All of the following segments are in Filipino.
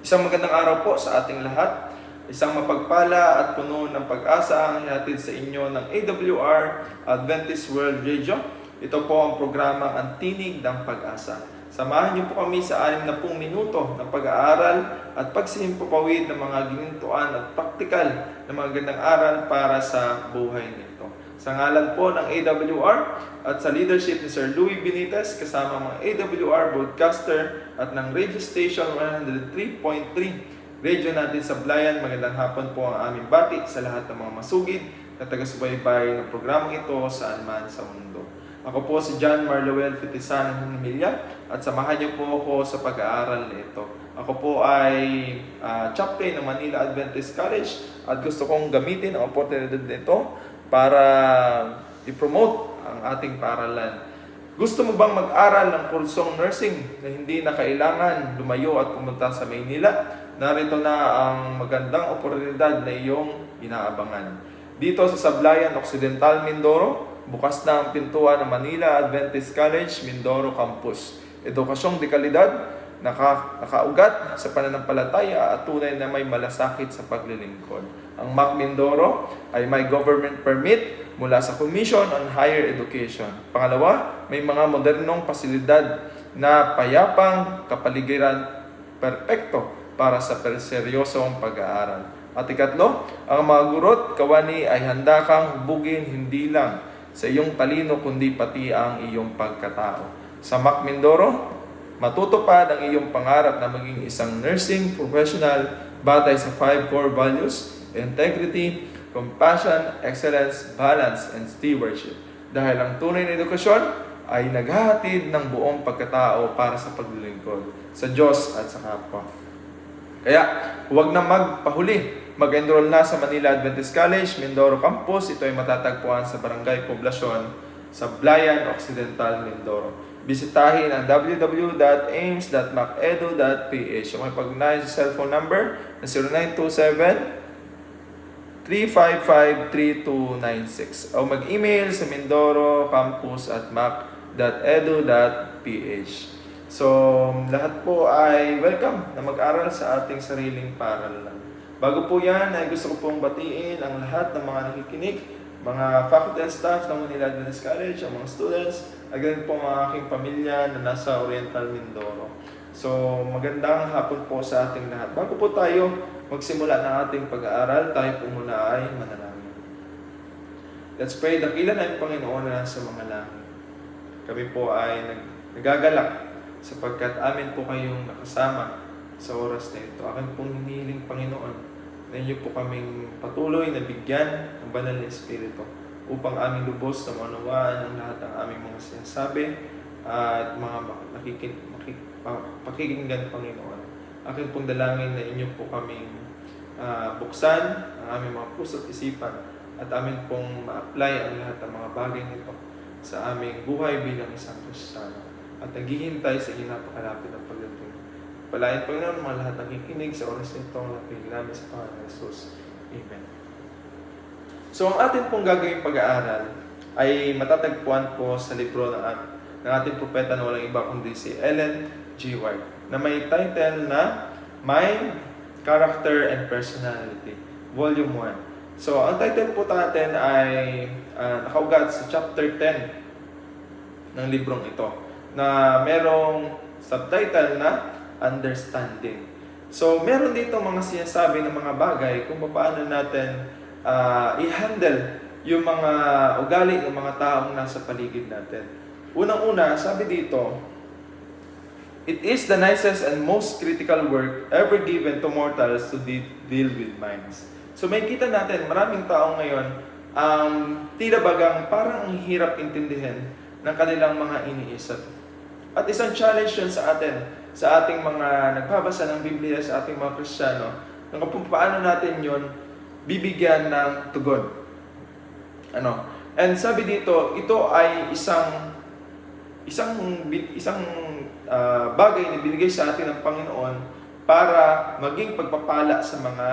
Isang magandang araw po sa ating lahat. Isang mapagpala at puno ng pag-asa ang ihatid sa inyo ng AWR Adventist World Radio. Ito po ang programang Ang Tinig ng Pag-asa. Samahan niyo po kami sa 60 minuto ng pag-aaral at pagsihimpapawid ng mga ginintuan at praktikal na mga gandang aral para sa buhay nito. Sa ngalan po ng AWR at sa leadership ni Sir Louis Benitez kasama mga AWR broadcaster at ng radio station 103.3 radio natin sa Blayan, magandang hapon po ang aming bati sa lahat ng mga masugid na taga-subaybay ng programang ito saan man sa mundo. Ako po si John Marloel Fitisan ng Humilya at samahan niyo po ako sa pag-aaral nito. Ako po ay chaplain ng Manila Adventist College at gusto kong gamitin ang oportunidad nito para i-promote ang ating paaralan. Gusto mo bang mag-aral ng kursong nursing na hindi na kailangan lumayo at pumunta sa Maynila? Narito na ang magandang oportunidad na iyong inaabangan. Dito sa Sablayan Occidental, Mindoro, bukas na ang pintuan ng Manila Adventist College, Mindoro Campus. Edukasyong de kalidad, nakaugat sa pananampalataya at tunay na may malasakit sa paglilingkod. Ang MAC Mindoro ay may government permit mula sa Commission on Higher Education. Pangalawa, may mga modernong pasilidad na payapang kapaligiran perpekto para sa seryosong pag-aaral. At ikatlo, ang mga guro't kawani ay handa kang hubugin hindi lang sa iyong talino kundi pati ang iyong pagkatao. Sa MAC Mindoro, matutupad ang iyong pangarap na maging isang nursing professional batay sa 5 core values: integrity, compassion, excellence, balance, and stewardship. Dahil ang tunay na edukasyon ay naghahatid ng buong pagkatao para sa paglilingkod sa Diyos at sa kapwa. Kaya, huwag na magpahuli. Mag-enroll na sa Manila Adventist College, Mindoro Campus. Ito ay matatagpuan sa Barangay Poblasyon sa Blayan Occidental, Mindoro. Bisitahin ang www.aims.macedu.ph. Yung may pag-unahin sa cellphone number na 0927-355-3296 o mag-email sa mindorocampus@mac.edu.ph. So, lahat po ay welcome na mag-aral sa ating sariling paaralan. Bago po yan, ay gusto ko pong batiin ang lahat ng mga nakikinig, mga faculty and staff ng Manila Adventist College, ang mga students, again po ang aking pamilya na nasa Oriental Mindoro. So, magandang hapon po sa ating lahat. Bago po tayo magsimula ng ating pag-aaral, tayo po muna ay manalangin. Let's pray. Dakilan ay Panginoon na sa mga langit. Kami po ay nagagalak sapagkat amin po kayong nakasama sa oras na ito. Akin pong hinihiling Panginoon na inyo po kaming patuloy na bigyan ng banal na Espiritu upang aming lubos na maunawaan ang lahat ng aming mga sinasabi at mga pakikinggan, Panginoon. Akin pong dalangin na inyo po kaming buksan ang aming mga puso at isipan at amin pong ma-apply ang lahat ng mga bagay nito sa aming buhay bilang isang Kristiyano at naghihintay sa inyo napakalapit ng pagdating. Palain Panginoon mga lahat ng kikinig sa oras nito ang napiling namin sa Panginoon Jesus. Amen. So ang atin pong gagawing pag-aaral ay matatagpuan po sa libro ng ating propeta na walang iba kundi si Ellen G. White na may title na Mind, Character, and Personality, Volume 1. So ang title po natin ay nakaugat sa chapter 10 ng librong ito na merong subtitle na Understanding. So, meron dito mga sinasabi ng mga bagay kung paano natin i-handle yung mga ugali ng mga taong nasa paligid natin. Unang-una, sabi dito, it is the nicest and most critical work ever given to mortals to deal with minds. So, may kita natin, maraming tao ngayon, tila bagang parang ang hirap intindihin ng kanilang mga iniisip. At isang challenge yun sa atin, sa ating mga nagbabasa ng Biblia, sa ating mga Kristiyano, kung paano natin yun bibigyan ng tugon. And sabi dito, ito ay isang bagay na binigay sa atin ng Panginoon para maging pagpapala sa mga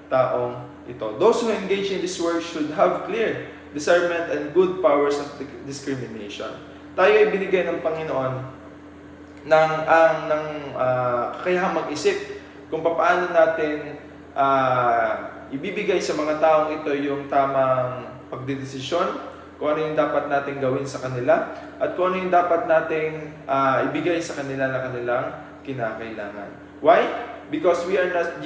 taong ito. Those who engage in this work should have clear discernment and good powers of discrimination. Tayo ay binigay ng Panginoon ng kakayahang mag-isip kung paano natin ibibigay sa mga taong ito yung tamang pagdedesisyon, kung ano yung dapat nating gawin sa kanila, at kung ano yung dapat nating ibigay sa kanila na kanilang kinakailangan. Why? Because we are not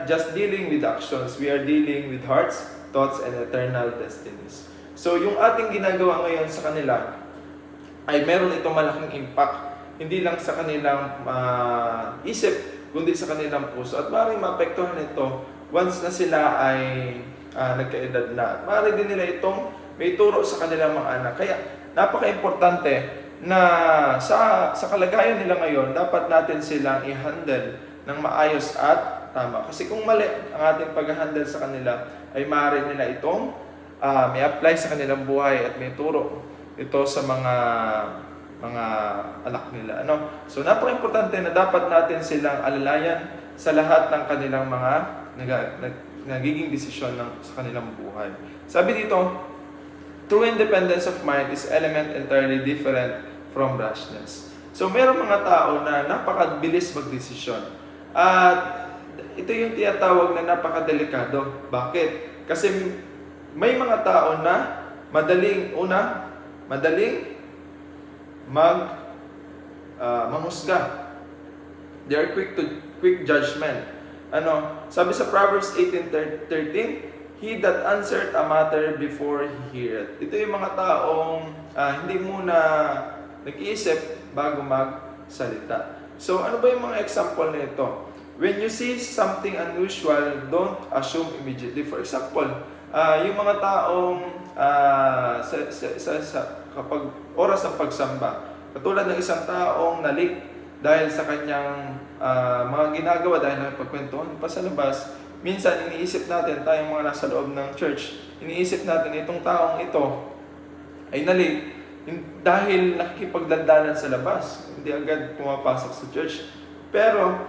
just dealing with actions, we are dealing with hearts, thoughts, and eternal destinies. So yung ating ginagawa ngayon sa kanila ay meron itong malaking impact, hindi lang sa kanilang isip, kundi sa kanilang puso. At maaaring maapektuhan ito once na sila ay nagkaedad na. Maaari din nila itong may turo sa kanilang mga anak. Kaya napaka-importante na sa kalagayan nila ngayon, dapat natin silang i-handle ng maayos at tama. Kasi kung mali ang ating pag-handle sa kanila, ay maaari nila itong may apply sa kanilang buhay at may turo ito sa mga anak nila. So napaka-importante na dapat natin silang alalayan sa lahat ng kanilang mga nagiging desisyon sa kanilang buhay. Sabi dito, true independence of mind is element entirely different from rashness. So meron mga tao na napakabilis magdesisyon. At ito yung tinatawag na napakadelikado. Bakit? Kasi may mga tao na madaling manghusga. They are quick judgment. Sabi sa Proverbs 18:13, he that answered a matter before he heareth. Ito yung mga taong hindi muna nag-iisip bago magsalita. So ano ba yung mga example nito? When you see something unusual, don't assume immediately. For example, yung mga taong kapag oras ng pagsamba, katulad ng isang taong nalik dahil sa kanyang mga ginagawa, dahil nakipagkwentuhan pa sa labas, minsan iniisip natin, tayong mga nasa loob ng church, iniisip natin itong taong ito ay nalik dahil nakikipagdandanan sa labas, hindi agad pumapasok sa church. Pero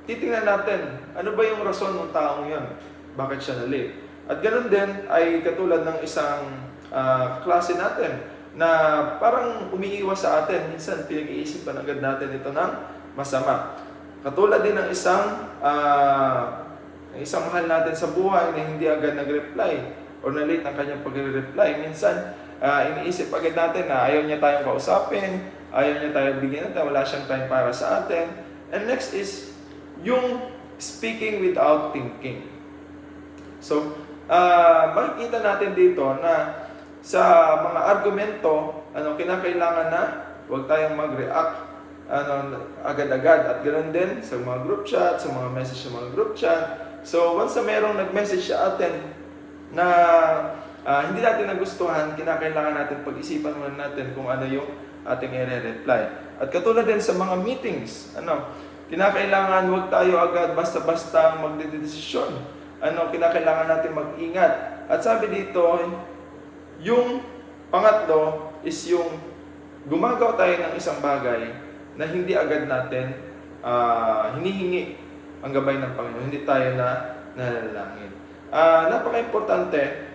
titingnan natin, ano ba yung rason ng taong yun? Bakit siya nalik? At ganoon din ay katulad ng isang klase natin na parang umiiwas sa atin. Minsan pinag-iisipan agad natin ito ng masama. Katulad din ng isang mahal natin sa buhay na hindi agad nag-reply o na-late ang kanyang pag-reply. Minsan iniisip agad natin na ayaw niya tayong kausapin, ayaw niya tayong bigyan natin, wala siyang time para sa atin. And next is yung speaking without thinking. So, makikita natin dito na sa mga argumento, kinakailangan na huwag tayong mag-react agad-agad. At ganoon din sa mga group chat, sa mga message sa mga group chat. So, once na merong nag-message sa atin na hindi natin nagustuhan, kinakailangan natin pag-isipan muna natin kung ano yung ating i-reply. At katulad din sa mga meetings, kinakailangan huwag tayo agad basta-basta magdedesisyon. Kinakailangan natin mag-ingat. At sabi dito, yung pangatlo is yung gumagawa tayo ng isang bagay na hindi agad natin hinihingi ang gabay ng Panginoon. Hindi tayo na nanalangin. Napaka-importante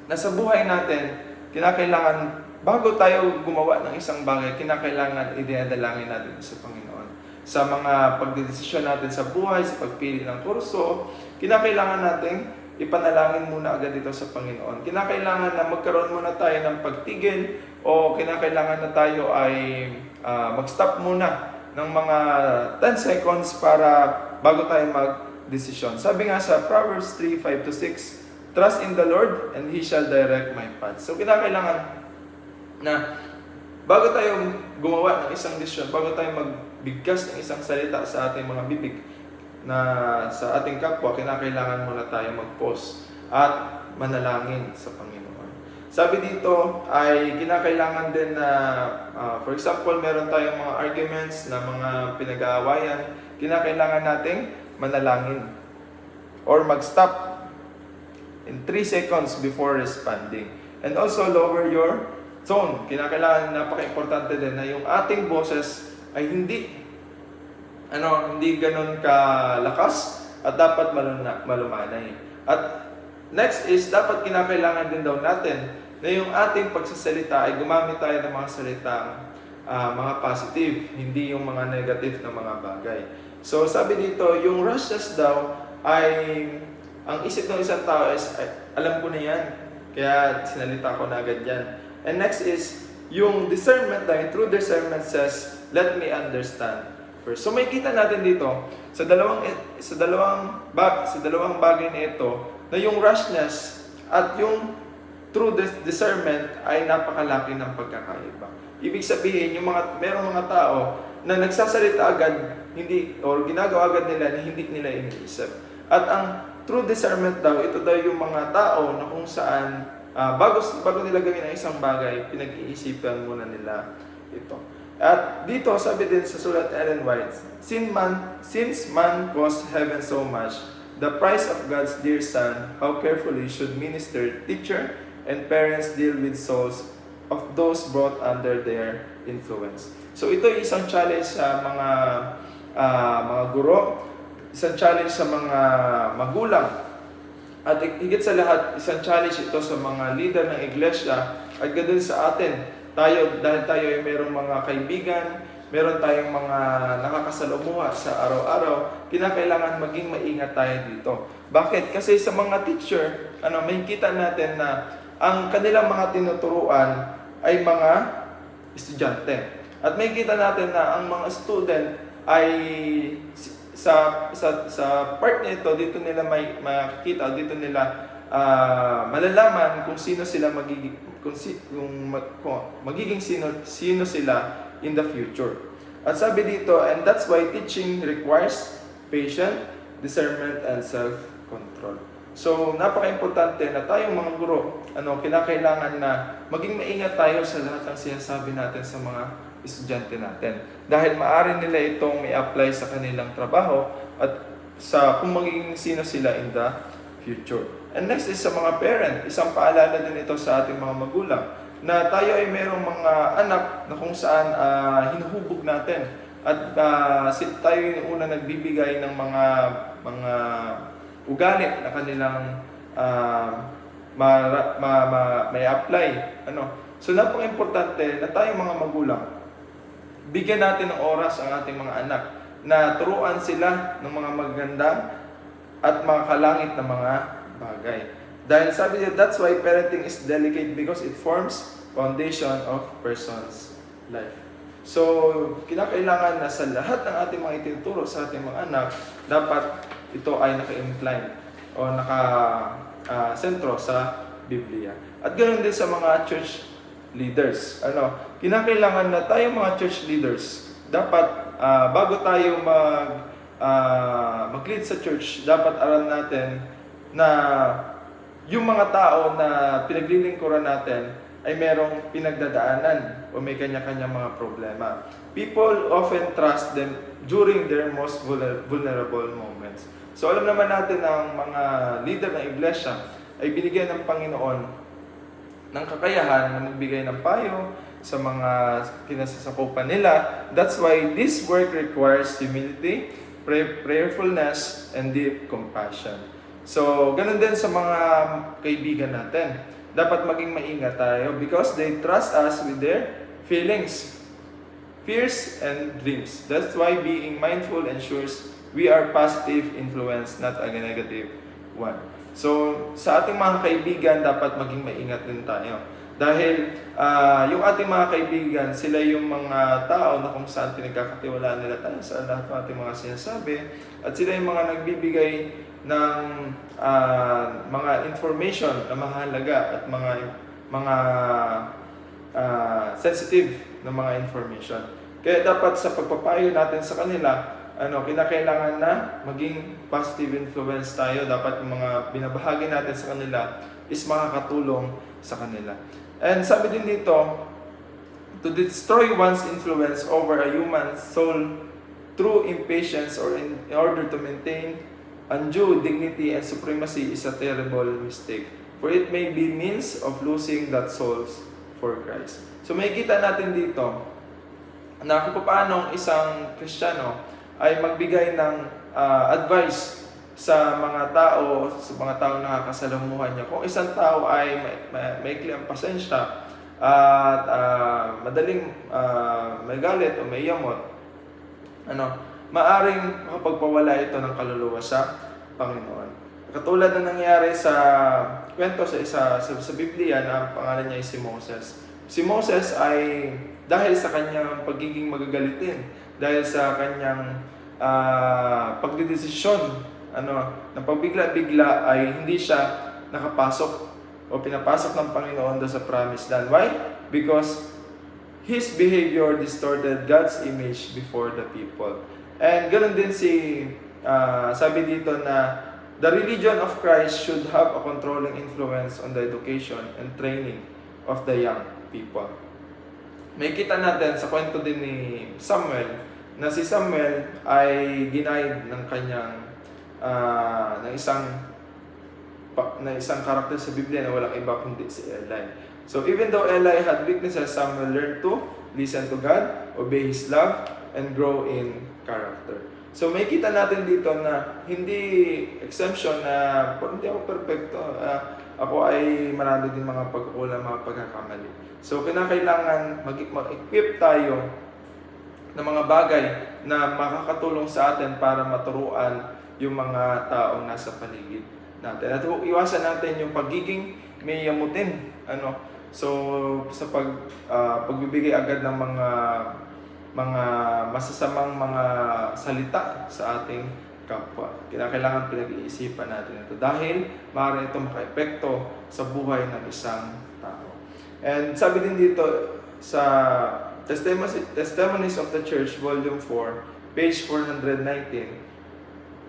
na sa buhay natin, kinakailangan, bago tayo gumawa ng isang bagay, kinakailangan idinadalangin natin sa Panginoon. Sa mga pagdedesisyon natin sa buhay, sa pagpili ng kurso, kinakailangan natin ipanalangin muna agad ito sa Panginoon. Kinakailangan na magkaroon muna tayo ng pagtigil o kinakailangan na tayo ay mag-stop muna ng mga 10 seconds para bago tayo mag-desisyon. Sabi nga sa Proverbs 3:5-6, trust in the Lord and He shall direct my path. So kinakailangan na bago tayo gumawa ng isang desisyon, bago tayo magbigkas ng isang salita sa ating mga bibig na sa ating kapwa, kinakailangan muna tayo mag-pause at manalangin sa Panginoon. Sabi dito ay kinakailangan din na, for example, meron tayong mga arguments na mga pinag-aawayan, kinakailangan nating manalangin or mag-stop in 3 seconds before responding. And also lower your tone. Kinakailangan, napaka-importante din na yung ating boses ay hindi ganun kalakas at dapat malumanay. At next is, dapat kinakailangan din daw natin na yung ating pagsasalita ay gumamit tayo ng mga salitang mga positive, hindi yung mga negative na mga bagay. So sabi dito, yung rashness daw ay, ang isip ng isang tao is, ay, alam ko na yan, kaya sinalita ko na agad yan. And next is, yung discernment daw, yung true discernment says, let me understand first. So may kita natin dito, sa dalawang bagay na ito, na yung rashness at yung true discernment ay napakalaki ng pagkakaiba. Ibig sabihin, merong mga tao na nagsasalita agad, or ginagawa agad nila na hindi nila iniisip. At ang true discernment daw, ito daw yung mga tao na kung saan, bago nila gawin ang isang bagay, pinag-iisipan muna nila ito. At dito, sabi din sa sulat Ellen White, since man caused heaven so much, the price of God's dear Son, how carefully should minister, teacher, and parents deal with souls of those brought under their influence. So ito ay isang challenge sa mga guro, isang challenge sa mga magulang, at higit sa lahat, isang challenge ito sa mga leader ng iglesia, at ganoon sa atin. Dahil tayo ay mayroong mga kaibigan, meron tayong mga nakakasalumuha sa araw-araw, kinakailangan maging maingat tayo dito. Bakit? Kasi sa mga teacher, may kita natin na ang kanilang mga tinuturuan ay mga estudyante. At may kita natin na ang mga student ay sa part nito, dito nila may makikita, dito nila malalaman kung sino sila magiging sino sila in the future. At sabi dito, and that's why teaching requires patience, discernment, and self-control. So, napaka-importante na tayong mga guro, kinakailangan na maging maingat tayo sa lahat ng sinasabi natin sa mga estudyante natin. Dahil maaari nila itong i-apply sa kanilang trabaho at sa kung magiging sino sila in the future. And next is sa mga parent, isang paalala din ito sa ating mga magulang, na tayo ay mayroong mga anak na kung saan hinuhubog natin. At tayo yung una nagbibigay ng mga ugali na kanilang may apply. So napaka-importante na tayong mga magulang, bigyan natin ng oras ang ating mga anak na turuan sila ng mga magandang at mga kalangit na mga bagay. Dahil sabi niya, that's why parenting is delicate because it forms foundation of person's life. So, kinakailangan na sa lahat ng ating mga itinuturo sa ating mga anak, dapat ito ay naka-incline o naka-sentro sa Biblia. At ganoon din sa mga church leaders. Kinakailangan na tayong mga church leaders, dapat bago tayo mag-lead sa church, dapat alam natin na yung mga tao na pinaglilingkuran natin ay merong pinagdadaanan o may kanya-kanya mga problema. People often trust them during their most vulnerable moments. So alam naman natin na ang mga leader ng iglesia ay binigyan ng Panginoon ng kakayahan na magbigay ng payo sa mga kinasasakupan nila. That's why this work requires humility, prayerfulness, and deep compassion. So, ganun din sa mga kaibigan natin. Dapat maging maingat tayo because they trust us with their feelings, fears, and dreams. That's why being mindful ensures we are positive influence, not a negative one. So, sa ating mga kaibigan, dapat maging maingat din tayo. Dahil yung ating mga kaibigan, sila yung mga tao na kung saan pinagkakatiwalaan nila tayo sa lahat ng ating mga sinasabi. At sila yung mga nagbibigay ng mga information na mahalaga at mga sensitive na mga information. Kaya dapat sa pagpapayo natin sa kanila, kinakailangan na maging positive influence tayo. Dapat yung mga binabahagi natin sa kanila is makakatulong sa kanila. And sabi din dito, to destroy one's influence over a human soul through impatience or in order to maintain undue dignity and supremacy is a terrible mistake. For it may be means of losing that souls for Christ. So may kita natin dito na kung paano isang Kristiyano ay magbigay ng advice sa mga tao na nakakasalamuhan niya. Kung isang tao ay maikli ang pasensya at madaling may galit o may yamot, maaring makapagpawala ito ng kaluluwa sa Panginoon. Katulad na nangyari sa kwento sa Biblia na ang pangalan niya ay si Moses. Si Moses ay dahil sa kanyang pagiging magagalitin, dahil sa kanyang pagdidesisyon, na pagbigla-bigla ay hindi siya nakapasok o pinapasok ng Panginoon doon sa promised land. Why? Because his behavior distorted God's image before the people. And ganoon din sabi dito na the religion of Christ should have a controlling influence on the education and training of the young people. May kita natin sa kwento din ni Samuel na si Samuel ay ginaid ng kanyang na isang karakter sa Biblia na walang iba kundi si Eli. So even though Eli had weaknesses, Samuel learned to listen to God, obey His love, and grow in character. So may kita natin dito na hindi exemption na hindi ako perfecto. Ako ay marami din mga pagkukulang, mga pagkakamali. So kinakailangan mag-equip tayo ng mga bagay na makakatulong sa atin para maturuan yung mga taong nasa paligid natin. At iwasan natin yung pagiging may yamutin. So sa pagbibigay agad ng mga masasamang mga salita sa ating kapwa. Kailangan pinag-iisipan natin ito dahil maaari ito maka-epekto sa buhay ng isang tao. And sabi din dito sa Testimonies of the Church, Volume 4, page 419,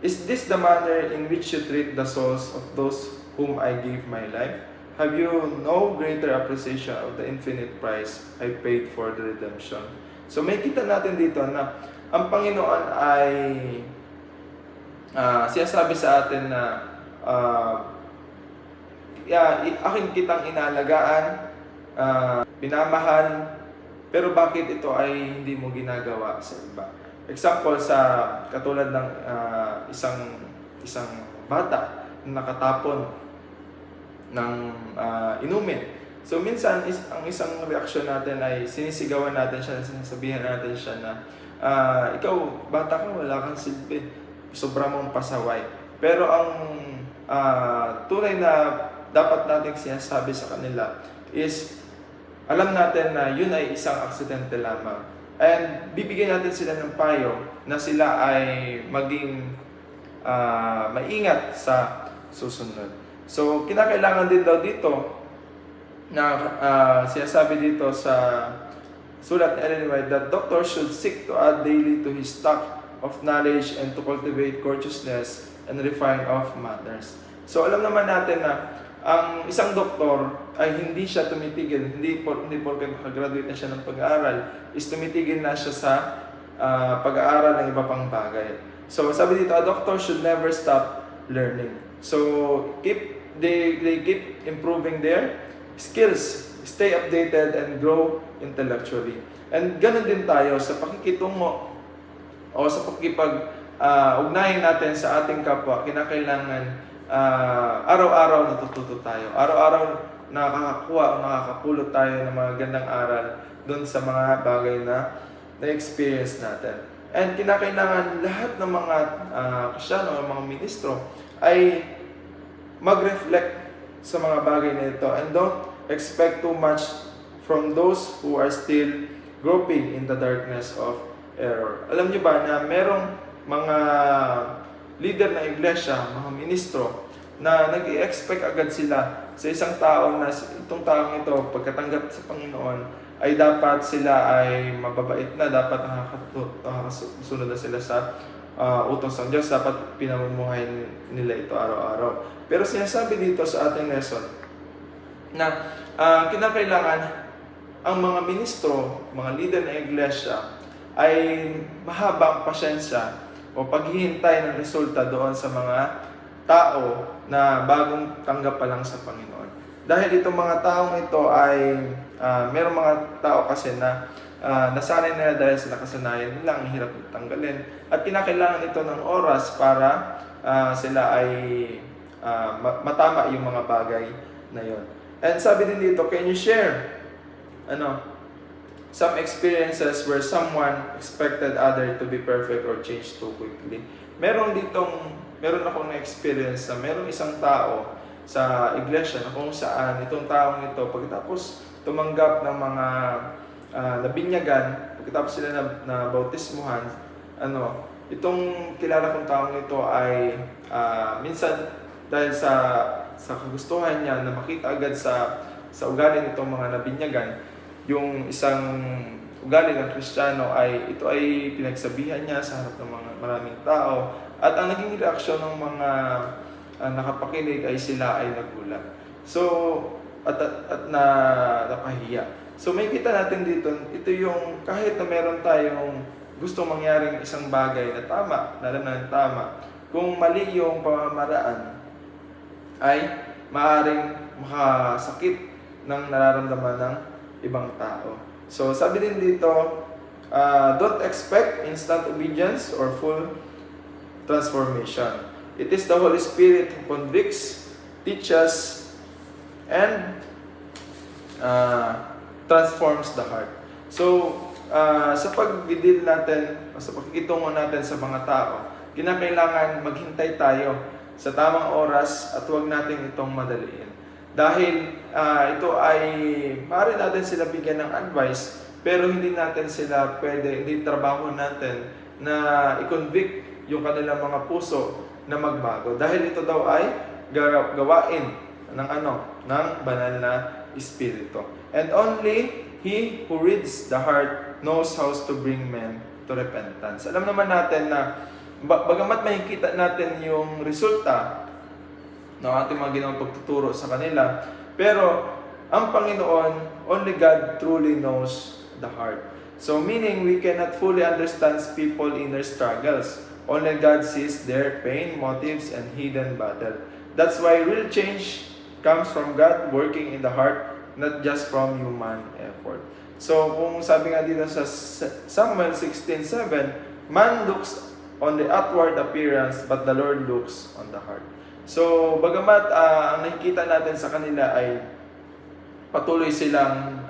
is this the manner in which you treat the souls of those whom I gave my life? Have you no greater appreciation of the infinite price I paid for the redemption? So may kita natin dito na ang Panginoon ay sinasabi sa atin na akin kitang inalagaan, pinamahal, pero bakit ito ay hindi mo ginagawa sa iba? Example sa katulad ng isang bata na nakatapon ng inumin. So minsan ang isang reaksyon natin ay sinisigawan natin siya, sinasabihan natin siya na ikaw bata ka, wala kang silbi, sobra mong pasaway. Pero ang tunay na dapat nating sinasabi sa kanila is alam natin na yun ay isang aksidente lamang. And bibigyan natin sila ng payo na sila ay maging maingat sa susunod. So, kinakailangan din daw dito na sinasabi dito sa sulat ni Ellen White that doctors should seek to add daily to his stock of knowledge and to cultivate courteousness and refine of manners. So, alam naman natin na ang isang doktor ay hindi siya tumitigil, hindi porke makagraduate na siya ng pag-aaral, is tumitigil na siya sa pag-aaral ng iba pang bagay. So sabi dito, a doctor should never stop learning. So they keep improving their skills, stay updated and grow intellectually. And ganun din tayo sa pakikitungo o sa pakikipag-ugnayan natin sa ating kapwa. Kinakailangan araw-araw natututo tayo. Araw-araw nakakakuha o nakakapulot tayo ng mga gandang aral doon sa mga bagay na na-experience natin. And kinakailangan lahat ng mga Kristiyano o mga ministro ay mag-reflect sa mga bagay na ito and don't expect too much from those who are still groping in the darkness of error. Alam niyo ba na merong mga leader na iglesia, mga ministro, na nag-i-expect agad sila sa isang tao na itong taong ito, pagkatanggap sa Panginoon, ay dapat sila ay mababait na, dapat nakakasunod na sila sa utos ng Diyos, dapat pinamumuhay nila ito araw-araw. Pero sinasabi dito sa ating lesson na kinakailangan ang mga ministro, mga leader ng iglesia, ay mahabang pasyensya o paghihintay ng resulta doon sa mga tao na bagong tanggap pa lang sa Panginoon. Dahil itong mga taong ito ay merong mga tao kasi na nasanay nila dahil sa nakasanayan nila, ang hirap tanggalin. At kinakailangan ito ng oras para sila ay matama yung mga bagay na yon. And sabi din dito, can you share some experiences where someone expected other to be perfect or change too quickly. Meron akong na-experience na merong isang tao sa iglesia na kung saan itong taong ito, pagkatapos tumanggap ng mga nabinyagan, pagkatapos sila na bautismuhan, itong kilala kong taong ito ay minsan dahil sa kagustuhan niya na makita agad sa ugali nitong mga nabinyagan, yung isang ugali ng Kristiyano ito ay pinagsabihan niya sa harap ng maraming tao, at ang naging reaksyon ng mga nakapakinig ay sila ay nagulat. So, at napahiya. So, may kita natin dito, ito yung kahit na meron tayong gusto mangyaring isang bagay na tama, na alam na tama, kung mali yung pamamaraan, ay maaaring makasakit ng nararamdaman ng ibang tao. So, sabi din dito, don't expect instant obedience or full transformation. It is the Holy Spirit who convicts, teaches, and transforms the heart. So, sa pag-deal natin, sa pagkikitungo natin sa mga tao, kinakailangan maghintay tayo sa tamang oras at huwag natin itong madaliin. Dahil ito ay, maaari natin sila bigyan ng advice, pero hindi hindi trabaho natin na i-convict yung kanilang mga puso na magbago. Dahil ito daw ay gawain ng banal na Espiritu. And only He who reads the heart knows how to bring men to repentance. Alam naman natin na bagamat makikita natin yung resulta ng ating mga ginawang pagtuturo sa kanila, pero ang Panginoon, only God truly knows the heart. So meaning we cannot fully understand people's inner struggles. Only God sees their pain, motives, and hidden battle. That's why real change comes from God working in the heart, not just from human effort. So kung sabi nga dito sa Samuel 16:7, man looks on the outward appearance, but the Lord looks on the heart. So bagamat ang nakikita natin sa kanila ay patuloy silang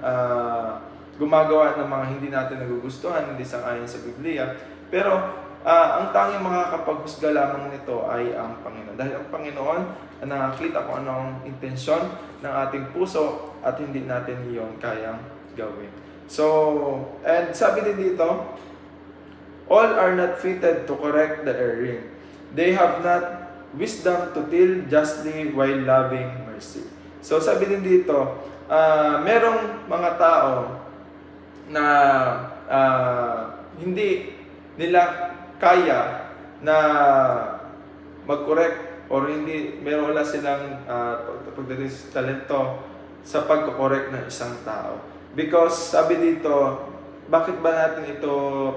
gumagawa ng mga hindi natin nagugustuhan, hindi sang-ayon sa Biblia, pero ang tanging makakapaghusga lamang nito ay ang Panginoon. Dahil ang Panginoon nakakita kung anong intensyon ng ating puso at hindi natin iyon kayang gawin. So, and sabi din dito, all are not fitted to correct the erring. They have not wisdom to deal justly while loving mercy. So, sabi din dito, merong mga tao na hindi nila kaya na mag-correct or meron wala silang pagdating sa talento sa pag-correct ng isang tao. Because sabi dito, bakit ba natin ito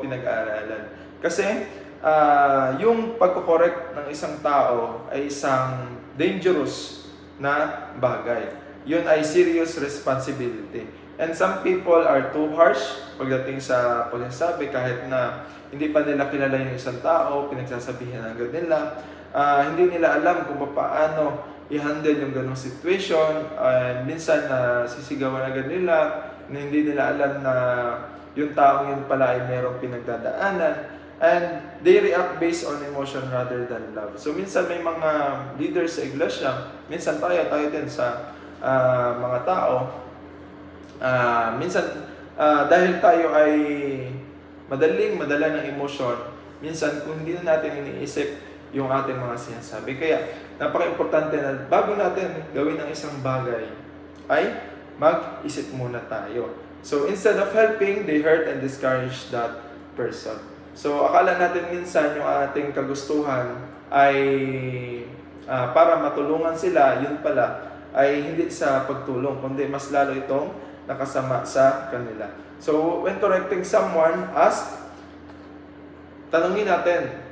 pinag-aaralan? Kasi yung pag-correct ng isang tao ay isang dangerous na bagay. Yun ay serious responsibility. And some people are too harsh pagdating sa pagsasabi, kahit na hindi pa nila kilala yung isang tao, pinagsasabihan agad nila. Hindi nila alam kung paano i-handle yung ganong situation. Minsan sisigawan agad nila, na hindi nila alam na yung taong yun pala ay merong pinagdadaanan. And they react based on emotion rather than love. So minsan may mga leaders sa iglesia, minsan tayo din sa mga tao, minsan dahil tayo ay madala ng emosyon, minsan kung hindi na natin iniisip yung ating mga sinasabi. Kaya napaka-importante na bago natin gawin ang isang bagay ay mag-isip muna tayo. So instead of helping, they hurt and discourage that person. So akala natin minsan yung ating kagustuhan ay para matulungan sila, yun pala ay hindi sa pagtulong, kundi mas lalo itong nakasama sa kanila. So when correcting someone, tanungin natin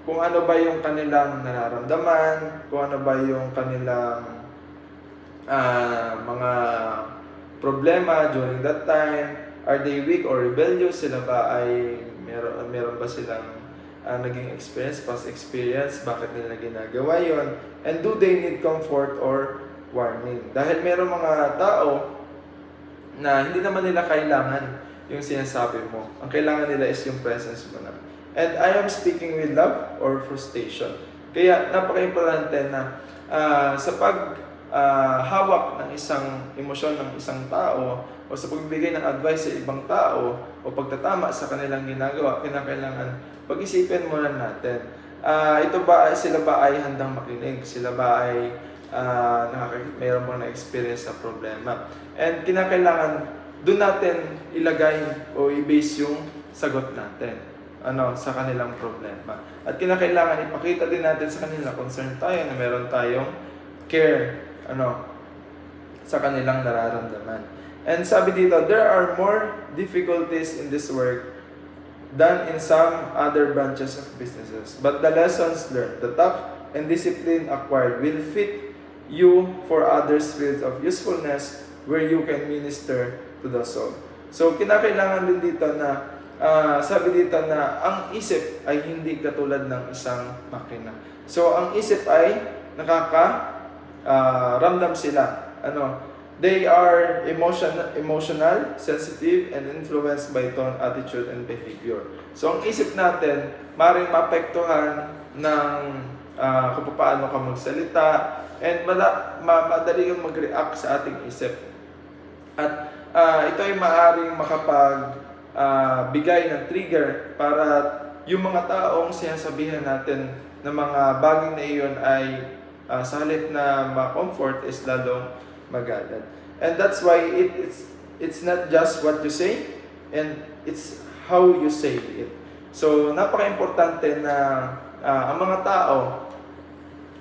kung ano ba yung kanilang nararamdaman, kung ano ba yung kanilang mga problema during that time. Are they weak or rebellious? Sila ba ay meron ba silang naging past experience? Bakit nila ginagawa yon? And do they need comfort or warning? Dahil meron mga tao na hindi naman nila kailangan yung sinasabi mo. Ang kailangan nila is yung presence mo na. And I am speaking with love or frustration. Kaya napaka-importante na sa hawak ng isang emosyon ng isang tao o sa pagbibigay ng advice sa ibang tao o pagtatama sa kanilang ginagawa, kinakailangan pag-isipin muna natin. Sila ba ay handang makinig? Sila ba ay mayroon bang na-experience na problema? And kinakailangan doon natin ilagay o i-base yung sagot natin sa kanilang problema. At kinakailangan ipakita din natin sa kanila concern tayo na meron tayong care sa kanilang nararamdaman. And sabi dito, there are more difficulties in this work than in some other branches of businesses. But the lessons learned, the tact and discipline acquired will fit you for others' fields of usefulness where you can minister to the soul. So, kinakailangan din dito na sabi dito na ang isip ay hindi katulad ng isang makina. So, ang isip ay ramdam sila. They are emotional, sensitive, and influenced by tone, attitude, and behavior. So, ang isip natin, maaaring maapektuhan ng kung paano ka magsalita, and madali yung mag-react sa ating isip. At ito ay maaaring bigay ng trigger para yung mga taong sinasabihan natin ng mga bagay na iyon ay sa halip na ma-comfort is lalong magalit. And that's why it's not just what you say, and it's how you say it. So, napaka-importante na ang mga tao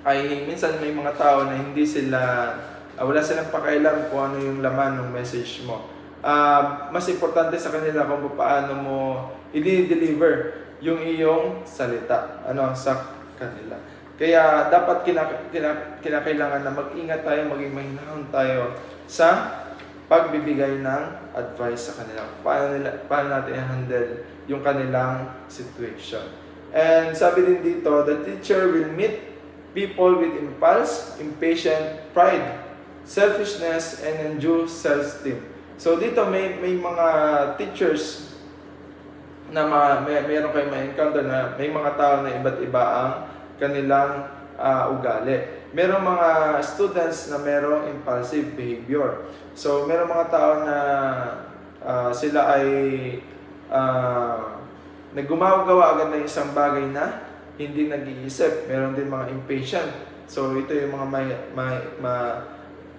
ay minsan may mga tao na hindi sila wala silang pakialam kung ano yung laman ng message mo. Mas importante sa kanila kung paano mo i-deliver yung iyong salita sa kanila. Kaya dapat kinakailangan na mag-ingat tayo, maging mahinahon tayo sa pagbibigay ng advice sa kanila. Paano natin i-handle yung kanilang situation. And sabi din dito, the teacher will meet people with impulse, impatient, pride, selfishness, and undue self-esteem. So dito may mga teachers na mayroon kayong ma-encounter na may mga tao na iba't iba ang kanilang ugali. Merong mga students na merong impulsive behavior. So merong mga tao na sila ay naggumagawa agad ng isang bagay na hindi nag-iisip. Meron din mga impatient. So ito yung mga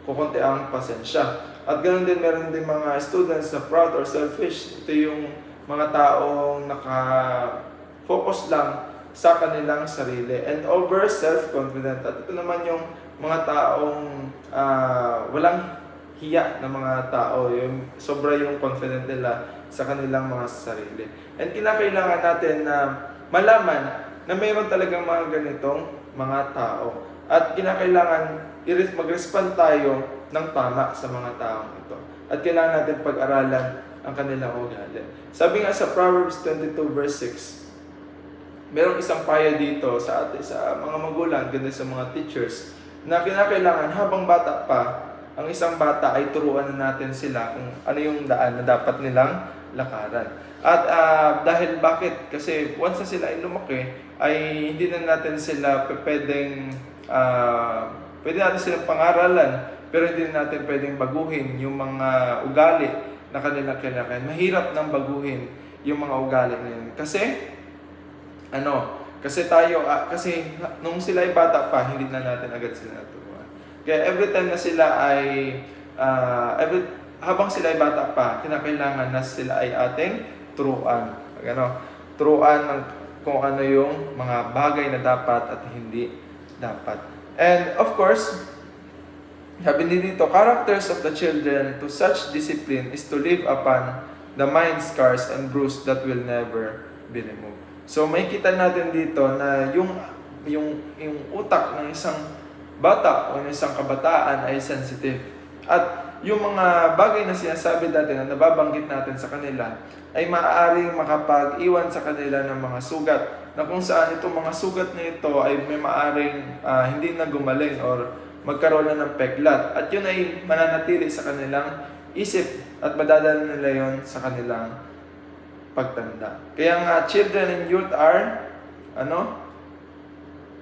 kukunti ang pasensya. At ganoon din, meron din mga students na proud or selfish. Ito yung mga taong naka-focus lang sa kanilang sarili and over self-confident. At ito naman yung mga taong walang hiya na mga tao, yung sobra yung confident nila sa kanilang mga sarili. And kinakailangan natin na malaman na mayroon talagang mga ganitong mga tao. At kinakailangan mag-respond tayo ng tama sa mga taong ito. At kailangan natin pag-aralan ang kanilang ugali. Sabi nga sa Proverbs 22 verse 6, merong isang payo dito sa mga magulang, ganda sa mga teachers, na kinakailangan habang bata pa, ang isang bata ay turuan na natin sila kung ano yung daan na dapat nilang lakaran. At dahil bakit? Kasi once na sila ay lumaki, ay hindi na natin sila pwede natin silang pangaralan, pero hindi natin pwedeng baguhin yung mga ugali na kanilang kinakain. Mahirap nang baguhin yung mga ugali na yun. Kasi nung sila ay bata pa, hindi na natin agad sila naturuan. Kaya every time na sila ay habang sila ay bata pa, kinakailangan na sila ay ating turuan. Turuan ng kung ano yung mga bagay na dapat at hindi dapat. And of course, sabi dito, characters of the children to such discipline is to live upon the mind scars and bruise that will never be removed. So may kita natin dito na yung utak ng isang bata o ng isang kabataan ay sensitive. At yung mga bagay na sinasabi natin na nababanggit natin sa kanila ay maaaring makapag-iwan sa kanila ng mga sugat na kung saan itong mga sugat na ito ay may maaaring hindi na gumaling or magkaroon na ng peklat. At yun ay mananatili sa kanilang isip at madadala nila yon sa kanilang pagtanda. Kaya nga, children and youth are,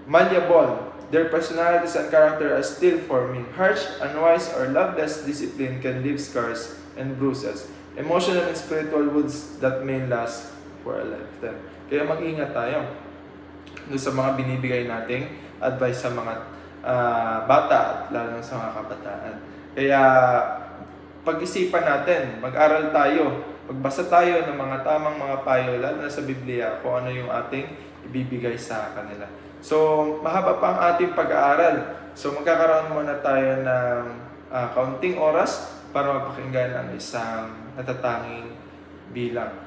malleable. Their personalities and character are still forming. Harsh, unwise, or loveless discipline can leave scars and bruises. Emotional and spiritual wounds that may last for a lifetime. Kaya mag-ingat tayo doon sa mga binibigay nating advice sa mga bata at lalo sa mga kabataan. Kaya pag-isipan natin, mag-aral tayo, magbasa tayo ng mga tamang mga payo lalo na sa Biblia kung ano yung ating ibibigay sa kanila. So, mahaba pa ang ating pag-aaral. So, magkakaroon muna tayo ng kaunting oras para mapakinggan ang isang natatanging bilang.